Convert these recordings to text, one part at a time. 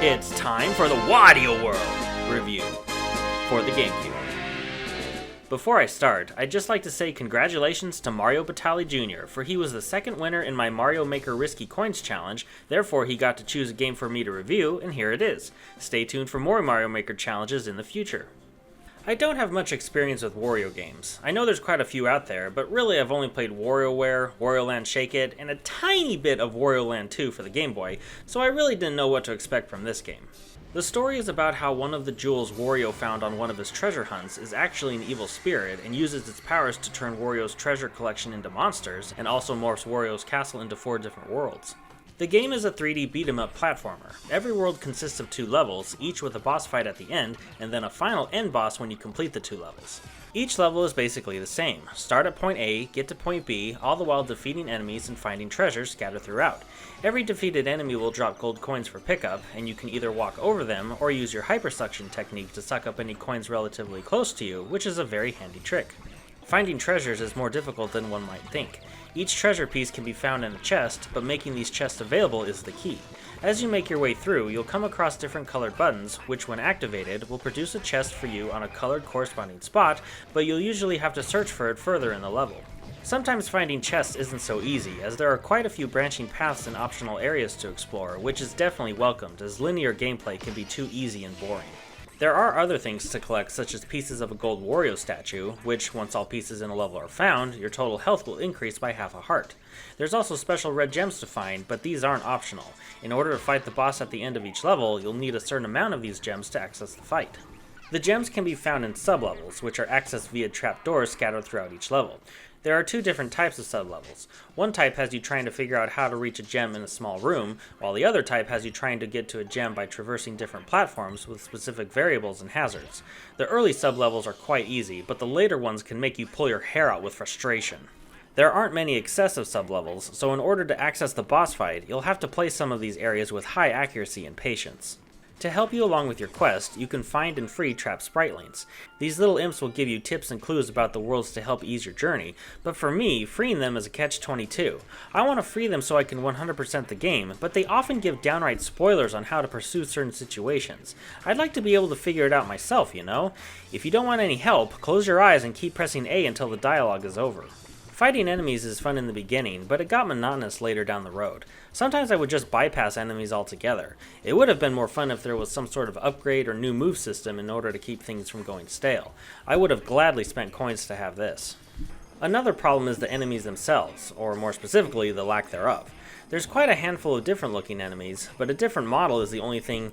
It's time for the Wario World review for the Gamecube. Before I start, I'd just like to say congratulations to Mario Batali Jr., for he was the second winner in my Mario Maker Risky Coins Challenge, therefore he got to choose a game for me to review, and here it is. Stay tuned for more Mario Maker challenges in the future. I don't have much experience with Wario games. I know there's quite a few out there, but really I've only played WarioWare, Wario Land Shake It, and a tiny bit of Wario Land 2 for the Game Boy, so I really didn't know what to expect from this game. The story is about how one of the jewels Wario found on one of his treasure hunts is actually an evil spirit and uses its powers to turn Wario's treasure collection into monsters, and also morphs Wario's castle into 4 different worlds. The game is a 3D beat-em-up platformer. Every world consists of 2 levels, each with a boss fight at the end, and then a final end boss when you complete the 2 levels. Each level is basically the same. Start at point A, get to point B, all the while defeating enemies and finding treasures scattered throughout. Every defeated enemy will drop gold coins for pickup, and you can either walk over them or use your hypersuction technique to suck up any coins relatively close to you, which is a very handy trick. Finding treasures is more difficult than one might think. Each treasure piece can be found in a chest, but making these chests available is the key. As you make your way through, you'll come across different colored buttons, which when activated, will produce a chest for you on a colored corresponding spot, but you'll usually have to search for it further in the level. Sometimes finding chests isn't so easy, as there are quite a few branching paths and optional areas to explore, which is definitely welcomed, as linear gameplay can be too easy and boring. There are other things to collect, such as pieces of a gold Wario statue, which, once all pieces in a level are found, your total health will increase by half a heart. There's also special red gems to find, but these aren't optional. In order to fight the boss at the end of each level, you'll need a certain amount of these gems to access the fight. The gems can be found in sublevels, which are accessed via trapdoors scattered throughout each level. There are 2 different types of sublevels. One type has you trying to figure out how to reach a gem in a small room, while the other type has you trying to get to a gem by traversing different platforms with specific variables and hazards. The early sublevels are quite easy, but the later ones can make you pull your hair out with frustration. There aren't many excessive sublevels, so in order to access the boss fight, you'll have to play some of these areas with high accuracy and patience. To help you along with your quest, you can find and free trapped spritelings. These little imps will give you tips and clues about the worlds to help ease your journey, but for me, freeing them is a catch-22. I want to free them so I can 100% the game, but they often give downright spoilers on how to pursue certain situations. I'd like to be able to figure it out myself, you know? If you don't want any help, close your eyes and keep pressing A until the dialogue is over. Fighting enemies is fun in the beginning, but it got monotonous later down the road. Sometimes I would just bypass enemies altogether. It would have been more fun if there was some sort of upgrade or new move system in order to keep things from going stale. I would have gladly spent coins to have this. Another problem is the enemies themselves, or more specifically, the lack thereof. There's quite a handful of different looking enemies, but a different model is the only thing,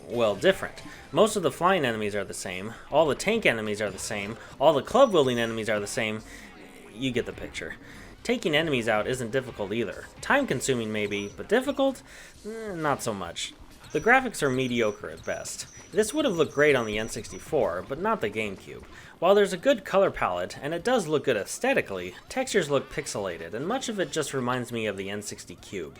well, different. Most of the flying enemies are the same, all the tank enemies are the same, all the club wielding enemies are the same. You get the picture. Taking enemies out isn't difficult either. Time consuming maybe, but difficult? Not so much. The graphics are mediocre at best. This would have looked great on the N64, but not the Gamecube. While there's a good color palette, and it does look good aesthetically, textures look pixelated, and much of it just reminds me of the N60 Cube.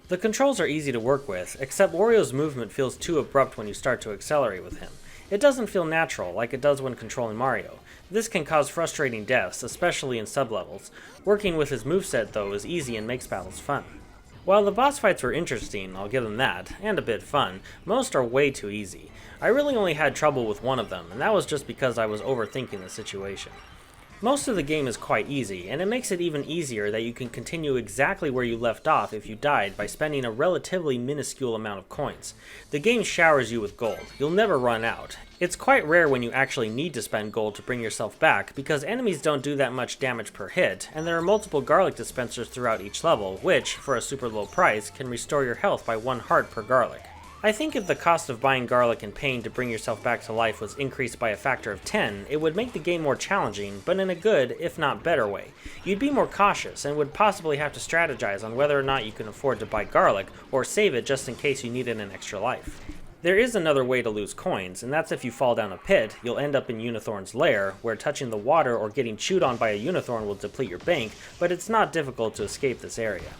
The controls are easy to work with, except Wario's movement feels too abrupt when you start to accelerate with him. It doesn't feel natural like it does when controlling Mario. This can cause frustrating deaths, especially in sublevels. Working with his moveset though is easy and makes battles fun. While the boss fights were interesting, I'll give them that, and a bit fun, most are way too easy. I really only had trouble with one of them, and that was just because I was overthinking the situation. Most of the game is quite easy, and it makes it even easier that you can continue exactly where you left off if you died by spending a relatively minuscule amount of coins. The game showers you with gold. You'll never run out. It's quite rare when you actually need to spend gold to bring yourself back, because enemies don't do that much damage per hit, and there are multiple garlic dispensers throughout each level, which, for a super low price, can restore your health by 1 heart per garlic. I think if the cost of buying garlic and pain to bring yourself back to life was increased by a factor of 10, it would make the game more challenging, but in a good, if not better way. You'd be more cautious, and would possibly have to strategize on whether or not you can afford to buy garlic, or save it just in case you needed an extra life. There is another way to lose coins, and that's if you fall down a pit, you'll end up in Unithorn's lair, where touching the water or getting chewed on by a Unithorn will deplete your bank, but it's not difficult to escape this area.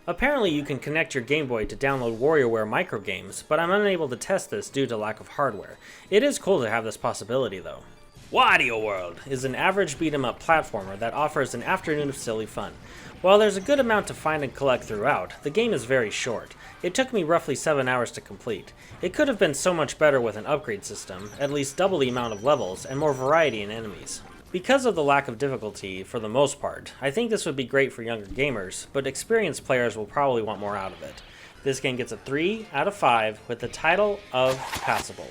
Apparently you can connect your Game Boy to download WarioWare microgames, but I'm unable to test this due to lack of hardware. It is cool to have this possibility though. Wario World is an average beat-em-up platformer that offers an afternoon of silly fun. While there's a good amount to find and collect throughout, the game is very short. It took me roughly 7 hours to complete. It could have been so much better with an upgrade system, at least double the amount of levels, and more variety in enemies. Because of the lack of difficulty, for the most part, I think this would be great for younger gamers, but experienced players will probably want more out of it. This game gets a 3 out of 5 with the title of passable.